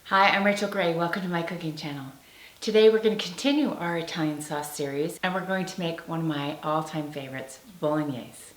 Hi, I'm Rachel Gray. Welcome to my cooking channel. Today we're going to continue our Italian sauce series and we're going to make one of my all-time favorites, Bolognese.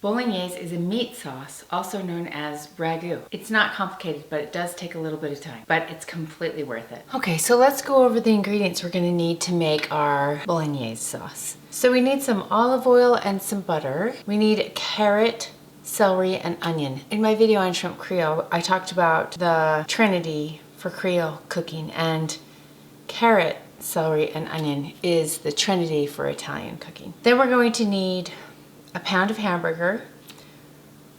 Bolognese is a meat sauce, also known as ragu. It's not complicated, but it does take a little bit of time, but it's completely worth it. Okay, so let's go over the ingredients we're going to need to make our Bolognese sauce. So we need some olive oil and some butter. We need carrot, celery, and onion. In my video on shrimp Creole, I talked about the trinity for Creole cooking, and carrot, celery, and onion is the trinity for Italian cooking. Then we're going to need a pound of hamburger,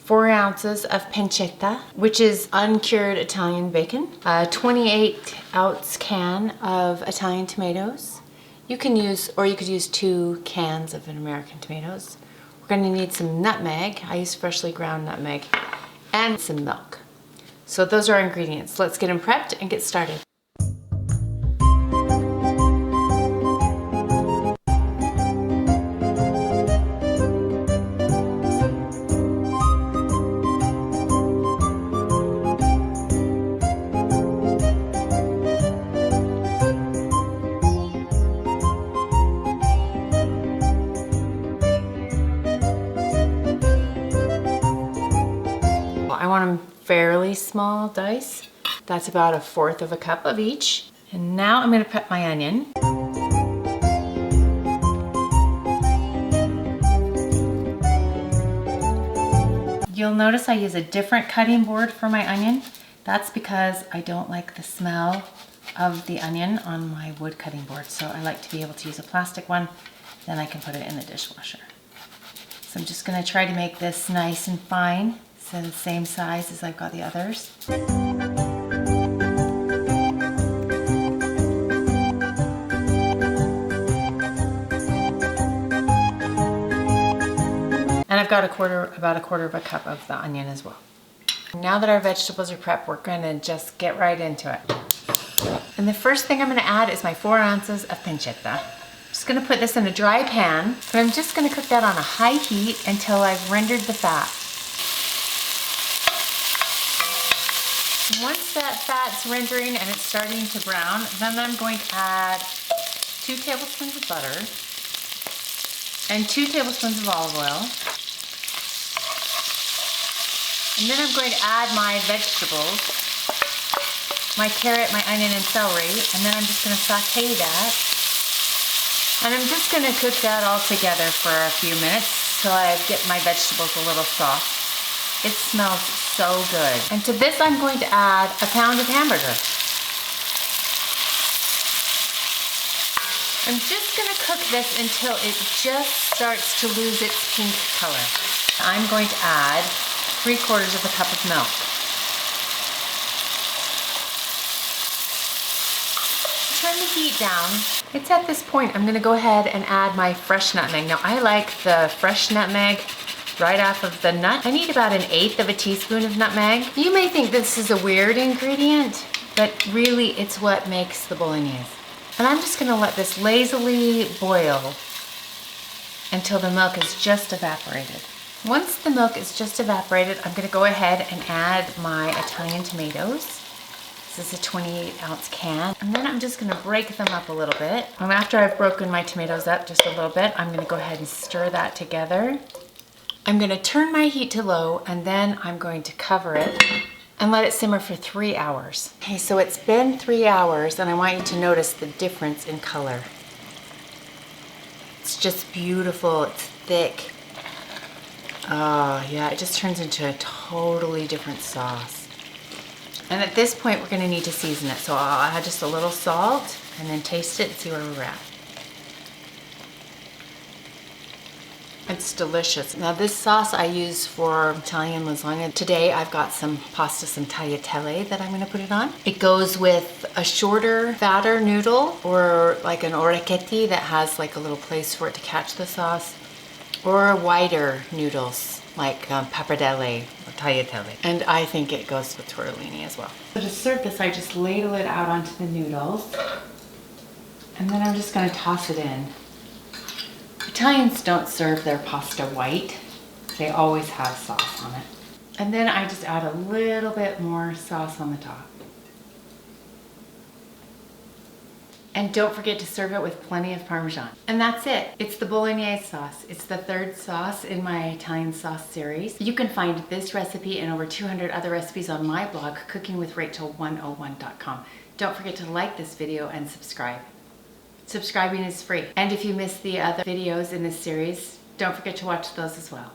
4 ounces of pancetta, which is uncured Italian bacon, a 28-ounce can of Italian tomatoes. You could use 2 cans of American tomatoes. We're going to need some nutmeg. I use freshly ground nutmeg, and some milk. So those are our ingredients. Let's get them prepped and get started. I want them fairly small dice. That's about 1/4 of a cup of each. And now I'm going to prep my onion. You'll notice I use a different cutting board for my onion. That's because I don't like the smell of the onion on my wood cutting board. So I like to be able to use a plastic one. Then I can put it in the dishwasher. So I'm just going to try to make this nice and fine. So the same size as I've got the others. And I've got about a quarter of a cup of the onion as well. Now that our vegetables are prepped, we're going to just get right into it. And the first thing I'm going to add is my 4 ounces of pancetta. I'm just going to put this in a dry pan, but I'm just going to cook that on a high heat until I've rendered the fat. Once that fat's rendering and it's starting to brown, then I'm going to add 2 tablespoons of butter and 2 tablespoons of olive oil. And then I'm going to add my vegetables, my carrot, my onion, and celery, and then I'm just going to saute that. And I'm just going to cook that all together for a few minutes till I get my vegetables a little soft. It smells so good. And to this I'm going to add a pound of hamburger. I'm just going to cook this until it just starts to lose its pink color. I'm going to add 3/4 of a cup of milk. Turn the heat down. It's at this point I'm going to go ahead and add my fresh nutmeg. Now I like the fresh nutmeg right off of the nut. I need about 1/8 of a teaspoon of nutmeg. You may think this is a weird ingredient, but really it's what makes the bolognese. And I'm just gonna let this lazily boil until the milk is just evaporated. Once the milk is just evaporated, I'm gonna go ahead and add my Italian tomatoes. This is a 28-ounce can. And then I'm just gonna break them up a little bit. And after I've broken my tomatoes up just a little bit, I'm gonna go ahead and stir that together. I'm going to turn my heat to low, and then I'm going to cover it and let it simmer for 3 hours. Okay, so it's been 3 hours, and I want you to notice the difference in color. It's just beautiful, it's thick. Oh yeah, it just turns into a totally different sauce. And at this point, we're going to need to season it. So I'll add just a little salt and then taste it and see where we're at. It's delicious. Now this sauce I use for Italian lasagna. Today I've got some pasta, some tagliatelle that I'm going to put it on. It goes with a shorter, fatter noodle, or like an orecchietti that has like a little place for it to catch the sauce, or wider noodles like pappardelle or tagliatelle. And I think it goes with tortellini as well. So to serve this, I just ladle it out onto the noodles, and then I'm just going to toss it in. Italians don't serve their pasta white. They always have sauce on it. And then I just add a little bit more sauce on the top. And don't forget to serve it with plenty of Parmesan. And that's it. It's the Bolognese sauce. It's the third sauce in my Italian sauce series. You can find this recipe and over 200 other recipes on my blog, cookingwithrachel101.com. Don't forget to like this video and subscribe. Subscribing is free. And if you missed the other videos in this series, don't forget to watch those as well.